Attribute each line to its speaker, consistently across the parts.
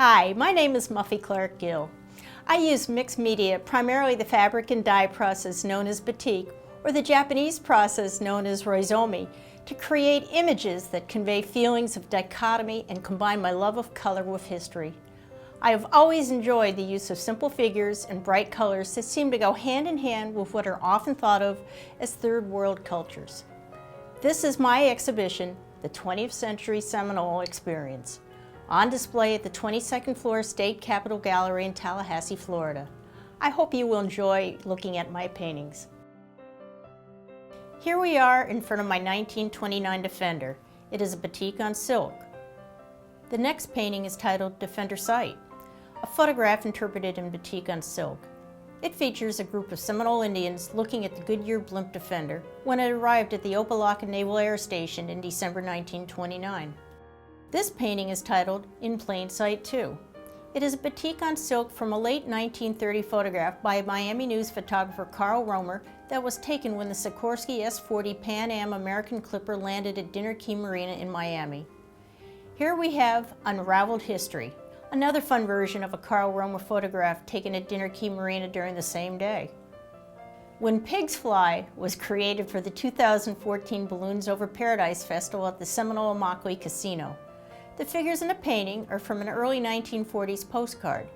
Speaker 1: Hi, my name is Muffy Clark Gill. I use mixed media, primarily the fabric and dye process known as Batik, or the Japanese process known as Roizomi, to create images that convey feelings of dichotomy and combine my love of color with history. I have always enjoyed the use of simple figures and bright colors that seem to go hand in hand with what are often thought of as third world cultures. This is my exhibition, The 20th Century Seminole Experience, on display at the 22nd floor State Capitol Gallery in Tallahassee, Florida. I hope you will enjoy looking at my paintings. Here we are in front of my 1929 Defender. It is a batik on silk. The next painting is titled Defender Sight, a photograph interpreted in batik on silk. It features a group of Seminole Indians looking at the Goodyear blimp Defender when it arrived at the Opelika Naval Air Station in December 1929. This painting is titled In Plain Sight 2. It is a batik on silk from a late 1930 photograph by Miami News photographer Carl Romer that was taken when the Sikorsky S-40 Pan Am American Clipper landed at Dinner Key Marina in Miami. Here we have Unraveled History, another fun version of a Carl Romer photograph taken at Dinner Key Marina during the same day. When Pigs Fly was created for the 2014 Balloons Over Paradise Festival at the Seminole Immokalee Casino. The figures in the painting are from an early 1940s postcard.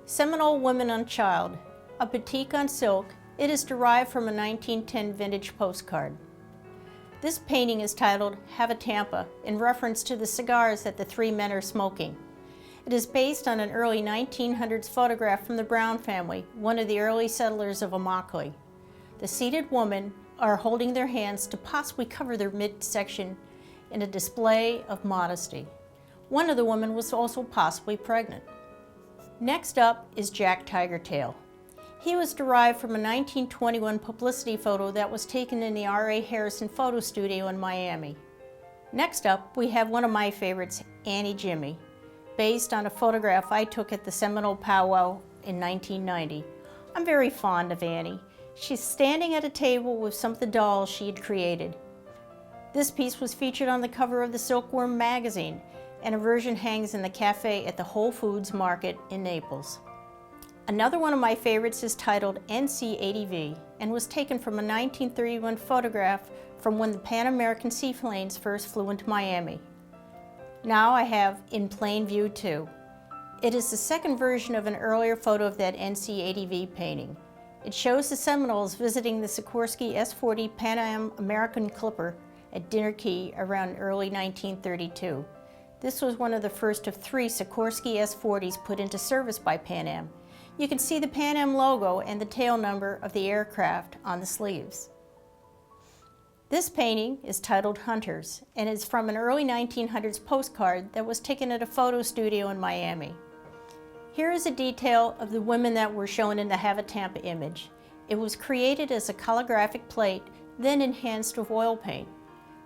Speaker 1: Seminole Women on Child, a batik on silk, it is derived from a 1910 vintage postcard. This painting is titled Have a Tampa, in reference to the cigars that the three men are smoking. It is based on an early 1900s photograph from the Brown family, one of the early settlers of Immokalee. The seated women are holding their hands to possibly cover their midsection in a display of modesty. One of the women was also possibly pregnant. Next up is Jack Tigertail. He was derived from a 1921 publicity photo that was taken in the R.A. Harrison Photo Studio in Miami. Next up, we have one of my favorites, Annie Jimmy, based on a photograph I took at the Seminole Powwow in 1990. I'm very fond of Annie. She's standing at a table with some of the dolls she had created. This piece was featured on the cover of the Silkworm magazine, and a version hangs in the cafe at the Whole Foods Market in Naples. Another one of my favorites is titled NC-80V and was taken from a 1931 photograph from when the Pan American seaplanes first flew into Miami. Now I have In Plain View 2. It is the second version of an earlier photo of that NC-80V painting. It shows the Seminoles visiting the Sikorsky S-40 Pan Am American Clipper at Dinner Key around early 1932. This was one of the first of three Sikorsky S-40s put into service by Pan Am. You can see the Pan Am logo and the tail number of the aircraft on the sleeves. This painting is titled Hunters and is from an early 1900s postcard that was taken at a photo studio in Miami. Here is a detail of the women that were shown in the Have a Tampa image. It was created as a calligraphic plate, then enhanced with oil paint.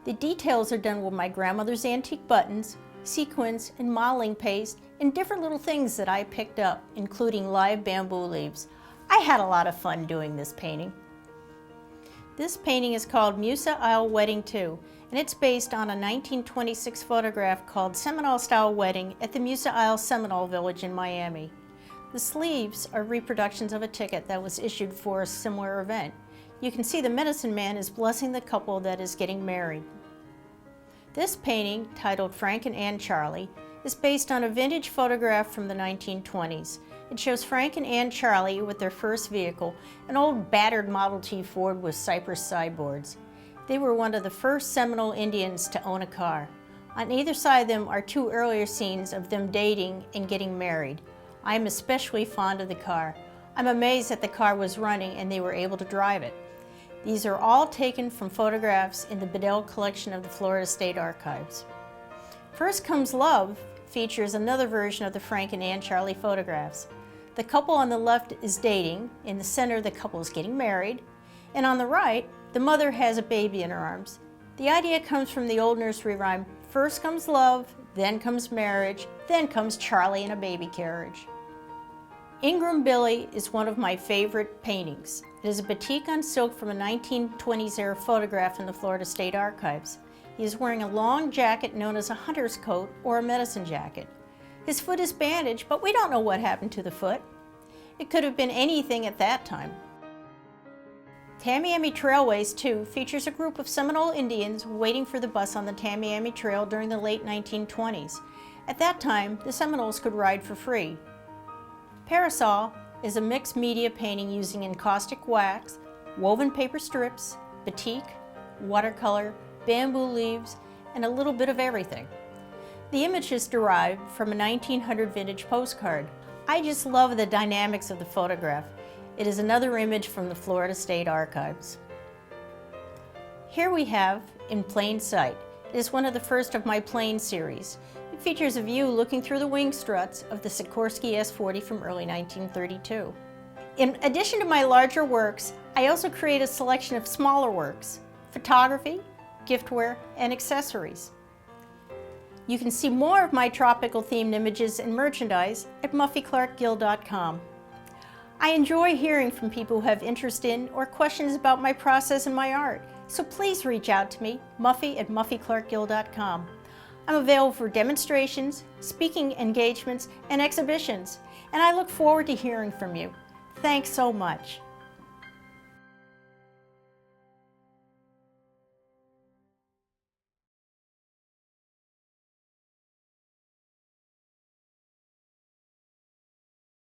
Speaker 1: The details are done with my grandmother's antique buttons, sequins, and modeling paste, and different little things that I picked up, including live bamboo leaves. I had a lot of fun doing this painting. This painting is called Musa Isle Wedding 2, and it's based on a 1926 photograph called Seminole Style Wedding at the Musa Isle Seminole Village in Miami. The sleeves are reproductions of a ticket that was issued for a similar event. You can see the medicine man is blessing the couple that is getting married. This painting, titled Frank and Ann Charlie, is based on a vintage photograph from the 1920s. It shows Frank and Ann Charlie with their first vehicle, an old battered Model T Ford with cypress sideboards. They were one of the first Seminole Indians to own a car. On either side of them are two earlier scenes of them dating and getting married. I am especially fond of the car. I'm amazed that the car was running and they were able to drive it. These are all taken from photographs in the Bedell collection of the Florida State Archives. First Comes Love features another version of the Frank and Ann Charlie photographs. The couple on the left is dating, in the center the couple is getting married, and on the right, the mother has a baby in her arms. The idea comes from the old nursery rhyme, first comes love, then comes marriage, then comes Charlie in a baby carriage. Ingram Billy is one of my favorite paintings. It is a batik on silk from a 1920s era photograph in the Florida State Archives. He is wearing a long jacket known as a hunter's coat or a medicine jacket. His foot is bandaged, but we don't know what happened to the foot. It could have been anything at that time. Tamiami Trailways, too, features a group of Seminole Indians waiting for the bus on the Tamiami Trail during the late 1920s. At that time, the Seminoles could ride for free. Parasol is a mixed media painting using encaustic wax, woven paper strips, batik, watercolor, bamboo leaves, and a little bit of everything. The image is derived from a 1900 vintage postcard. I just love the dynamics of the photograph. It is another image from the Florida State Archives. Here we have In Plain Sight. It is one of the first of my plane series. It features a view looking through the wing struts of the Sikorsky S-40 from early 1932. In addition to my larger works, I also create a selection of smaller works, photography, giftware, and accessories. You can see more of my tropical themed images and merchandise at muffyclarkgill.com. I enjoy hearing from people who have interest in or questions about my process and my art, so please reach out to me, muffy@muffyclarkgill.com. I'm available for demonstrations, speaking engagements, and exhibitions, and I look forward to hearing from you. Thanks so much.